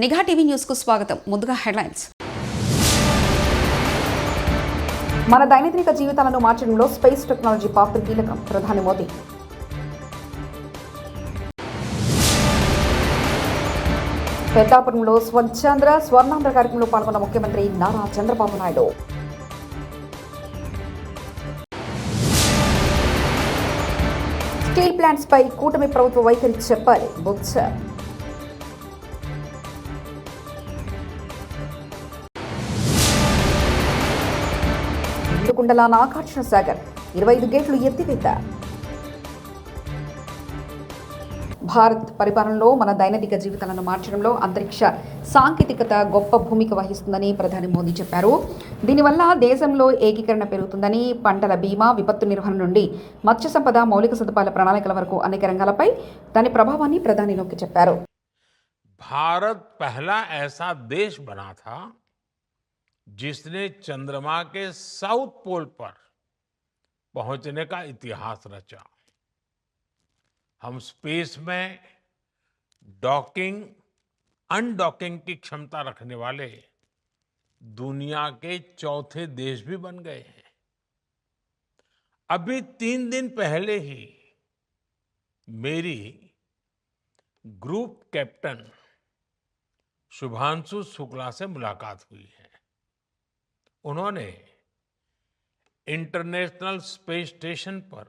నిఘా TV news కు స్వాగతం. ముందుగా హెడ్లైన్స్. మన దైనందిక జీవితాలను మార్చడంలో స్పేస్ టెక్నాలజీ పాత్ర కీలకం. ప్రధాని మోదీ. పెద్దాపురంలో స్వచ్ఛాంధ్ర స్వర్ణాంధ్ర కార్యక్రమంలో పాల్గొన్న ముఖ్యమంత్రి నారా చంద్రబాబు నాయుడు. స్టీల్ ప్లాంట్స్ పై కూటమి ప్రభుత్వ వైఖరి చెప్పాలి. బుచ్చ. కుండల నాగార్జున సాగర్ 25 గేట్లు ఎత్తివేత. భారత్ పరిపాలనలో మన దైనందిక జీవితాలను మార్చడంలో అంతరిక్ష సాంకేతికత గొప్ప భూమిక వహిస్తుందని ప్రధాని మోదీ చెప్పారు. దీనివల్ల దేశంలో ఏకీకరణ పెరుగుతుందని, పంటల బీమా, విపత్తు నిర్వహణ నుండి మత్స్య సంపద, మౌలిక సదుపాయాల ప్రణాళికల వరకు అనేక రంగాలపై దాని ప్రభావాన్ని ప్రధాని నొక్కి చెప్పారు. భారత్ पहला ऐसा देश बना था जिसने चंद्रमा के साउथ पोल पर पहुंचने का इतिहास रचा. हम स्पेस में डॉकिंग अनडॉकिंग की क्षमता रखने वाले दुनिया के चौथे देश भी बन गए हैं. अभी 3 दिन पहले ही मेरी ग्रुप कैप्टन शुभांशु शुक्ला से मुलाकात हुई है. उन्होंने इंटरनेशनल स्पेस स्टेशन पर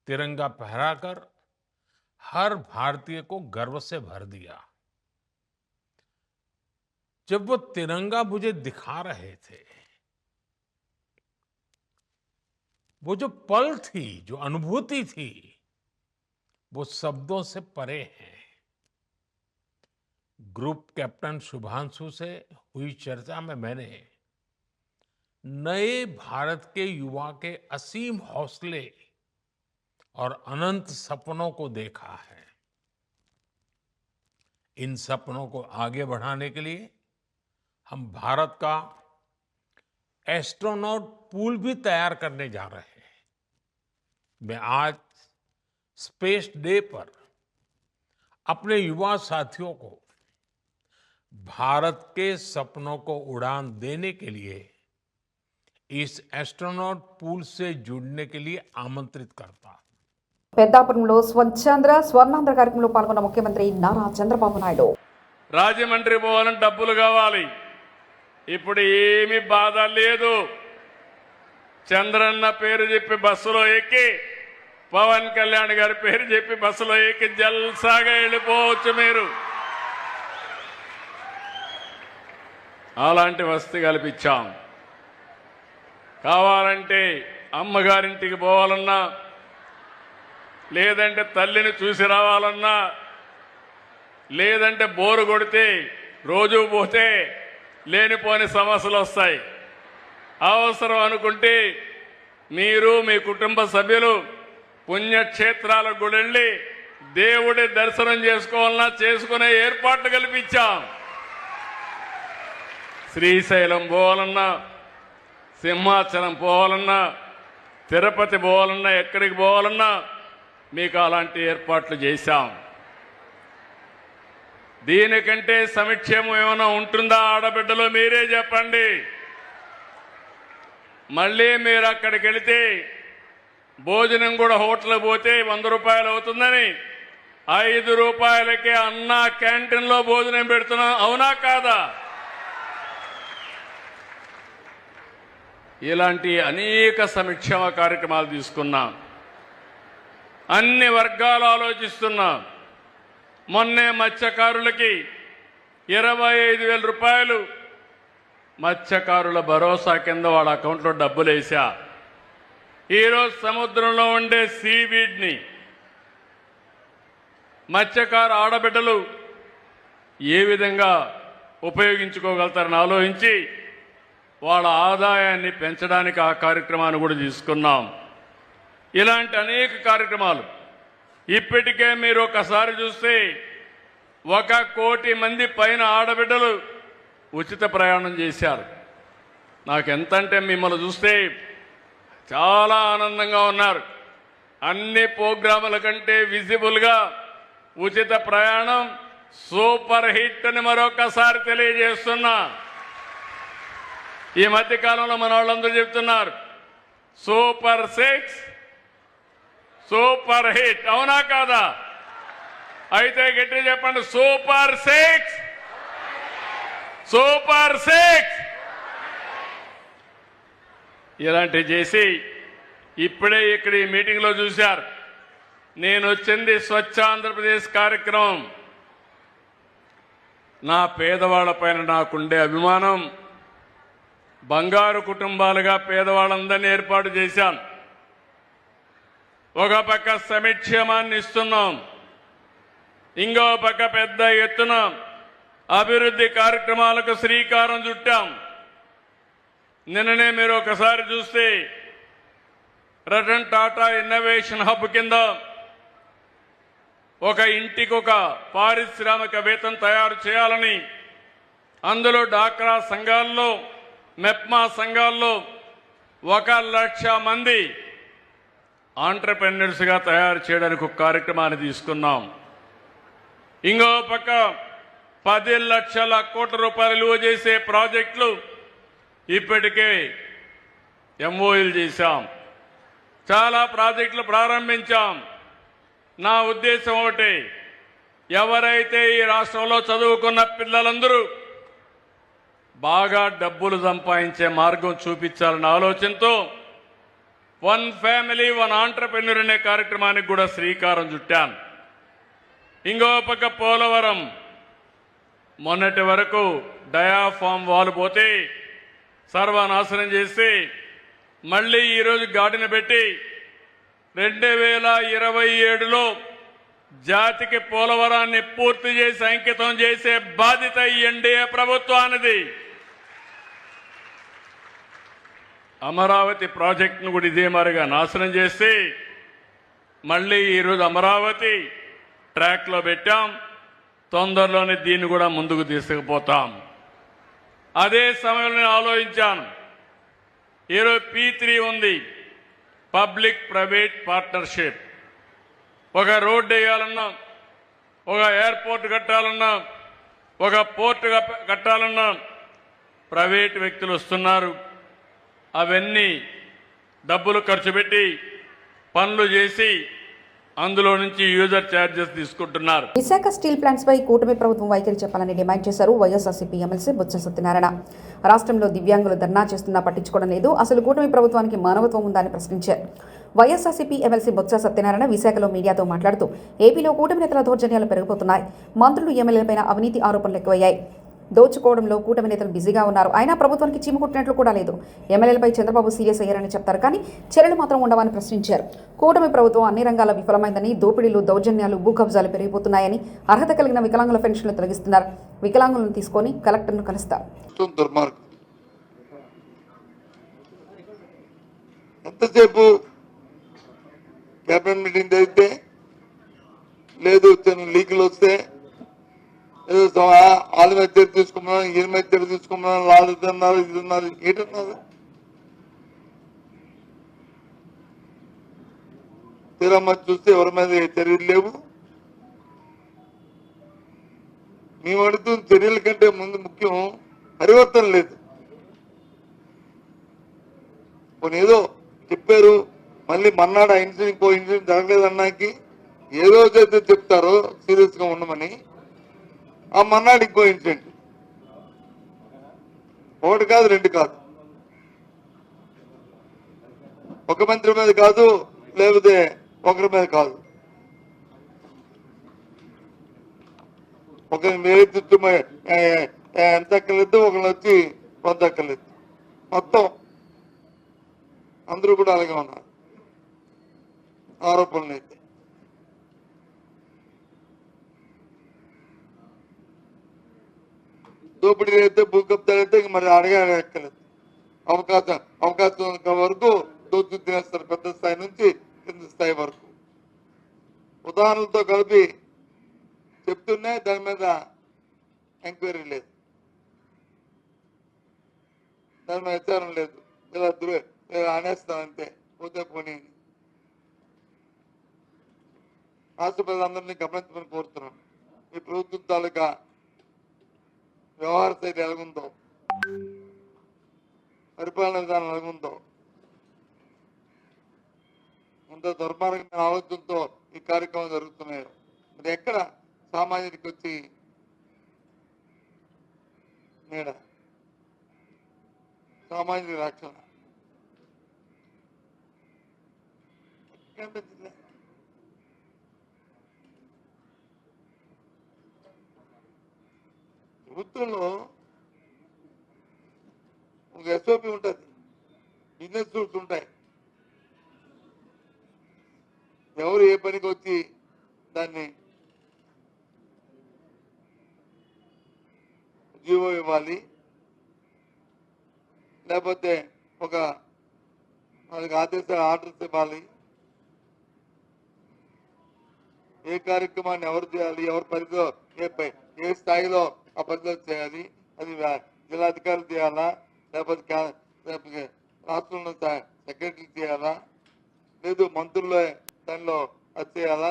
तिरंगा फहराकर हर भारतीय को गर्व से भर दिया. जब वो तिरंगा मुझे दिखा रहे थे, वो जो पल थी, जो अनुभूति थी, वो शब्दों से परे है. ग्रुप कैप्टन शुभांशु से हुई चर्चा में मैंने नए भारत के युवा के असीम हौसले और अनंत सपनों को देखा है. इन सपनों को आगे बढ़ाने के लिए हम भारत का एस्ट्रोनॉट पूल भी तैयार करने जा रहे हैं. मैं आज स्पेस डे पर अपने युवा साथियों को भारत के सपनों को उड़ान देने के लिए इस एस्ट्रोनॉट पूल से जुड़ने के लिए आमंत्रित करता. పెద్దాపురంలో స్వచ్ఛాంధ్ర స్వర్ణాంధ్ర కార్యక్రమంలో పాల్గొన్న ముఖ్యమంత్రి నారా చంద్రబాబు నాయుడు. రాజమండ్రి పోవాలంటే డబ్బులు కావాలి. ఇప్పుడు ఏమీ బాధ లేదు. చంద్రన్న పేరు చెప్పి బస్సులో ఎక్కి, పవన్ కళ్యాణ్ గారి పేరు చెప్పి బస్సులో ఎక్కి జల్సాగా వెళ్ళిపోవచ్చు మీరు. అలాంటి వసతి కల్పించాం. కావాలంటే అమ్మగారింటికి పోవాలన్నా, లేదంటే తల్లిని చూసి రావాలన్నా, లేదంటే బోరు కొడితే రోజు పోతే లేనిపోని సమస్యలు వస్తాయి. అవసరం అనుకుంటే మీరు మీ కుటుంబ సభ్యులు పుణ్యక్షేత్రాలకు కూడా వెళ్ళి దేవుడి దర్శనం చేసుకోవాలన్నా చేసుకునే ఏర్పాట్లు కల్పించాం. శ్రీశైలం పోవాలన్నా, సింహాచలం పోవాలన్నా, తిరుపతి పోవాలన్నా, ఎక్కడికి పోవాలన్నా మీకు అలాంటి ఏర్పాట్లు చేశాం. దీనికంటే సంక్షేమం ఏమైనా ఉంటుందా ఆడబిడ్డలో? మీరే చెప్పండి. మళ్ళీ మీరు అక్కడికి వెళితే భోజనం కూడా హోటల్కి పోతే 100 రూపాయలు అవుతుందని 5 రూపాయలకే అన్నా క్యాంటీన్లో భోజనం పెడుతున్నాం. అవునా కాదా? ఇలాంటి అనేక సంక్షేమ కార్యక్రమాలు తీసుకున్నాం. అన్ని వర్గాలు ఆలోచిస్తున్నాం. మొన్నే మత్స్యకారులకి 25,000 రూపాయలు మత్స్యకారుల భరోసా కింద వాళ్ళ అకౌంట్లో డబ్బులు వేసా. ఈరోజు సముద్రంలో ఉండే సీవీడ్ని మత్స్యకారు ఆడబిడ్డలు ఏ విధంగా ఉపయోగించుకోగలుగుతారని ఆలోచించి వాళ్ళ ఆదాయాన్ని పెంచడానికి ఆ కార్యక్రమాన్ని కూడా తీసుకున్నాం. ఇలాంటి అనేక కార్యక్రమాలు ఇప్పటికే మీరు ఒకసారి చూస్తే 1 కోటి మంది పైన ఆడబిడ్డలు ఉచిత ప్రయాణం చేశారు. నాకు ఎంతంటే మిమ్మల్ని చూస్తే చాలా ఆనందంగా ఉన్నారు. అన్ని ప్రోగ్రాముల కంటే విజిబుల్గా ఉచిత ప్రయాణం సూపర్ హిట్ అని మరొకసారి తెలియజేస్తున్నా. ఈ మధ్య కాలంలో మన వాళ్ళందరూ చెప్తున్నారు సూపర్ 6 సూపర్ హిట్, అవునా కాదా? అయితే గట్టి చెప్పండి, సూపర్ 6 సూపర్ 6. ఇలాంటివి చేసి ఇప్పుడే ఇక్కడ ఈ మీటింగ్లో చూశారు. నేను వచ్చింది స్వచ్ఛ ఆంధ్రప్రదేశ్ కార్యక్రమం. నా పేదవాళ్ల పైన నాకుండే అభిమానం, బంగారు కుటుంబాలుగా పేదవాళ్ళందరినీ ఏర్పాటు చేశాను. ఒక పక్క సంక్షేమాన్ని ఇస్తున్నాం, ఇంకో పక్క పెద్ద ఎత్తున అభివృద్ధి కార్యక్రమాలకు శ్రీకారం చుట్టాం. నిన్ననే మీరు ఒకసారి చూస్తే రతన్ టాటా ఇన్నోవేషన్ హబ్ కింద ఒక ఇంటికి ఒక పారిశ్రామికవేత్తం తయారు చేయాలని, అందులో డాక్రా సంఘాల్లో మెప్మా సంఘాల్లో 1,00,000 మంది ఆంటర్‌ప్రెన్యూర్స్గా తయారు చేయడానికి ఒక కార్యక్రమాన్ని తీసుకున్నాం. ఇంకో పక్క 10 లక్షల కోట్ల రూపాయలు విలువ చేసే ప్రాజెక్టులు ఇప్పటికే ఎంఓయూలు చేశాం. చాలా ప్రాజెక్టులు ప్రారంభించాం. నా ఉద్దేశం ఒకటి, ఎవరైతే ఈ రాష్ట్రంలో చదువుకున్న పిల్లలందరూ బాగా డబ్బులు సంపాదించే మార్గం చూపించాలన్న ఆలోచనతో 1 ఫ్యామిలీ 1 ఆంటర్‌ప్రెన్యూర్ అనే కార్యక్రమానికి కూడా శ్రీకారం చుట్టాను. ఇంకో పక్క పోలవరం మొన్నటి వరకు డయాఫామ్ వాల్ పోతే సర్వనాశనం చేసి మళ్ళీ ఈరోజు గాడిన పెట్టి 2027లో జాతికి పోలవరాన్ని పూర్తి చేసి అంకితం చేసే బాధ్యత ఈ ఎన్డీఏ ప్రభుత్వానిది. అమరావతి ప్రాజెక్టును కూడా ఇదే మరిగా నాశనం చేసి మళ్ళీ ఈరోజు అమరావతి ట్రాక్లో పెట్టాం. తొందరలోనే దీన్ని కూడా ముందుకు తీసుకుపోతాం. అదే సమయంలో నేను ఆలోచించాను, ఈరోజు P3 ఉంది, పబ్లిక్ ప్రైవేట్ పార్ట్నర్షిప్. ఒక రోడ్డు వేయాలన్నా, ఒక ఎయిర్పోర్ట్ కట్టాలన్నా, ఒక పోర్ట్ కట్టాలన్నా ప్రైవేట్ వ్యక్తులు వస్తున్నారు. అవన్నీ డబ్బులు ఖర్చు పెట్టి పనులు చేసి అందులో నుంచి యూజర్ ఛార్జెస్ తీసుకుంటున్నారు. విశాఖ స్టీల్ ప్లాంట్స్ పై కూటమి ప్రభుత్వం వైఖరి చెప్పాలని డిమాండ్ చేశారు వైఎస్ఆర్సీపీ ఎమ్మెల్సీ బొత్స సత్యనారాయణ. రాష్ట్రంలో దివ్యాంగులు ధర్నా చేస్తున్నా పట్టించుకోవడం లేదు, అసలు కూటమి ప్రభుత్వానికి మానవత్వం ఉందా అని ప్రశ్నించారు. వైఎస్ఆర్సీపీ ఎమ్మెల్సీ బొత్స సత్యనారాయణ విశాఖలో మీడియాతో మాట్లాడుతూ ఏపీలో కూటమి నేతల దౌర్జన్యాలు పెరిగిపోతున్నాయి, మంత్రులు ఎమ్మెల్యేలపైన అవినీతి ఆరోపణలు ఎక్కువయ్యాయి, దోచుకోవడంలో కూటమి నేతలు బిజీగా ఉన్నారు, అయినా ప్రభుత్వానికి చీమ కుట్టినట్లు కూడా లేదు, ఎమ్మెల్యేలపై చంద్రబాబు సీరియస్ అయ్యారని చెప్తారు కానీ చర్యలు మాత్రం ఉండవని ప్రశ్నించారు. కూటమి ప్రభుత్వం అన్ని రంగాల విఫలమైందని, దోపిడీలు దౌర్జన్యాలు భూ కబ్జాలు పెరిగిపోతున్నాయని, అర్హత కలిగిన వికలాంగుల పెన్షన్లు తొలగిస్తున్నారు, వికలాంగులను తీసుకొని కలెక్టర్ను కలుస్తారు. ఎంతసేపు క్యాబినెట్ మీటింగ్ జరిగితే లేదు, లీకులు వస్తే ఏదో వాళ్ళ మీద చర్య తీసుకున్నాను, ఈయన మీద చర్య తీసుకున్నాను, వాళ్ళు తిన్నారు, ఇది ఉన్నారు, ఏంటన్నారు? తీరమ్మ చూస్తే ఎవరి మీద చర్యలు లేవు. మేము అడుగుతున్న చర్యల కంటే ముందు ముఖ్యం పరివర్తన లేదు. కొన్ని ఏదో చెప్పారు, మళ్ళీ మన్నాడు ఆ ఇన్సిడెంట్ ఇంకో ఇన్సిడెంట్ జరగలేదన్నాకి ఏ రోజైతే చెప్తారో సీరియస్ గా ఉండమని, ఆ మన్నాడు ఇంకో ఇన్సిడెంట్, 1 కాదు 2 కాదు, ఒక మంత్రి మీద కాదు, లేకపోతే ఒకరి మీద కాదు, ఒక వ్యక్తిత్వం ఎంత అక్కర్లేదు, ఒకళ్ళు వచ్చి కొంత అక్కర్లేదు, మొత్తం అందరూ కూడా అలాగే ఉన్నారు ఆరోపణలు అయితే. దోపిడీ అయితే భూకబ్జాలు అయితే మరి అడగలేదు, అవకాశం వరకు దోచుకు తినేస్తారు, పెద్ద స్థాయి నుంచి కింద స్థాయి వరకు. ఉదాహరణలతో కలిపి చెప్తున్నా దాని మీద ఎంక్వైరీ లేదు, దాని మీద విచారణ లేదు, ఇలా అనేస్తాం అంతే, పోతే పోనీ. రాష్ట్ర ప్రజలందరినీ గమనించమని కోరుతున్నాను. ఈ ప్రభుత్వం తాలూకా వ్యవహార శైలి ఎలాగుందో, పరిపాలన విధానం ఎలాగుందో, ఎంత దుర్మార్గమైన ఆలోచనతో ఈ కార్యక్రమం జరుగుతున్నాయో, మరి ఎక్కడ సామాన్యుడికి వచ్చి నీడ, సామాన్యుడి రక్షణ కనిపించింది. ప్రభుత్వంలో ఒక ఎస్ఓపి ఉంటుంది, బిజినెస్ రూల్స్ ఉంటాయి. ఎవరు ఏ పనికి వచ్చి దాన్ని జీవో ఇవ్వాలి, లేకపోతే ఒక వాళ్ళకి ఆర్డర్స్ ఇవ్వాలి, ఏ కార్యక్రమాన్ని ఎవరు చేయాలి, ఎవరి పరిధిలో ఏ స్థాయిలో ఆ పరిధిలో చేయాలి, అది జిల్లాధికారులు చేయాలా, లేకపోతే రాష్ట్రంలో సెక్రటరీ చేయాలా, లేదు మంత్రుల్లో దానిలో అది చేయాలా.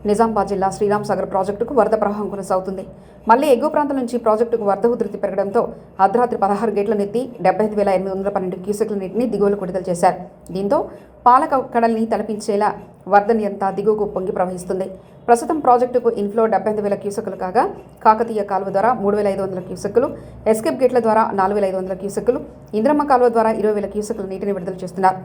నిజామాబాద్ జిల్లా శ్రీరామ్ సాగర్ ప్రాజెక్టుకు వరద ప్రవాహం కొనసాగుతుంది. మళ్లీ ఎగువ ప్రాంతం నుంచి ప్రాజెక్టుకు వరద ఉధృతి పెరగడంతో అర్ధరాత్రి 16 గేట్లను ఎత్తి 75,812 క్యూసెక్ల నీటిని దిగువలకు విడుదల చేశారు. దీంతో పాలక కడల్ని తలపించేలా వరద అంతా దిగువకు పొంగి ప్రవహిస్తుంది. ప్రస్తుతం ప్రాజెక్టుకు ఇన్ఫ్లో 75,000 క్యూసెక్లు కాగా, కాకతీయ కాలువ ద్వారా 3,500 క్యూసెక్లు, ఎస్కేప్ గేట్ల ద్వారా 4,500 క్యూసెక్లు, ఇంద్రమ్మ కాలువ ద్వారా 20,000 క్యూసెక్ల నీటిని విడుదల చేస్తున్నారు.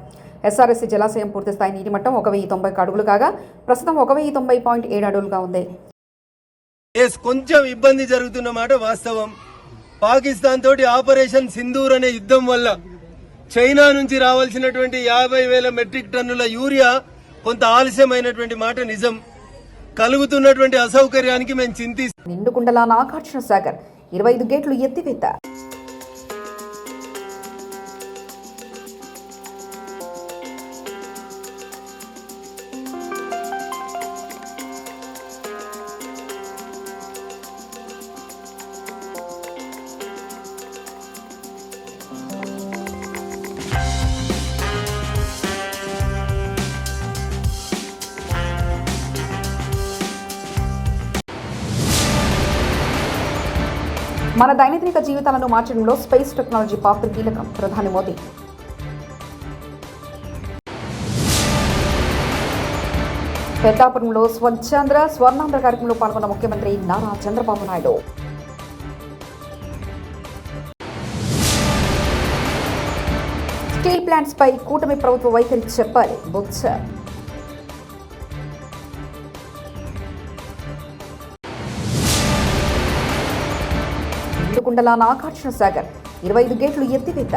ఎస్ఆర్ఎస్సీ జలాశయం పూర్తిస్థాయి నీటి మట్టం 1,090 అడుగులు కాగా, ప్రస్తుతం 1,090.7 అడుగులుగా ఉంది. కొంచెం ఇబ్బంది జరుగుతున్న మాట వాస్తవం. పాకిస్తాన్ తోటి ఆపరేషన్ సింధూర్ అనే యుద్ధం వల్ల చైనా నుంచి రావాల్సినటువంటి 50,000 మెట్రిక్ టన్నుల యూరియా కొంత ఆలస్యమైనటువంటి మాట నిజం. కలుగుతున్నటువంటి అసౌకర్యానికి మేము చింతిస్తాం. నిండుకుండలా నాగార్జున సాగర్ 25 గేట్లు ఎత్తివేత. మన దైనందిక జీవితాలను మార్చడంలో స్పేస్ టెక్నాలజీ పాత్ర కీలకం. ప్రధాని మోదీ. పెద్దాపురంలో స్వచ్ఛాంధ్ర స్వర్ణాంధ్ర కార్యక్రమంలో పాల్గొన్న ముఖ్యమంత్రి నారా చంద్రబాబు నాయుడు. స్టీల్ ప్లాంట్స్ పై కూటమి ప్రభుత్వ వైఖరి చెప్పాలి బొత్స. నిండుకుండలా నాగార్జున సాగర్ 25 గేట్లు ఎత్తివేత.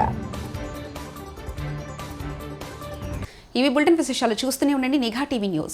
ఇవి బులెటిన్ విశేషాలు. చూస్తూనే ఉండండి నిఘా టీవీ న్యూస్.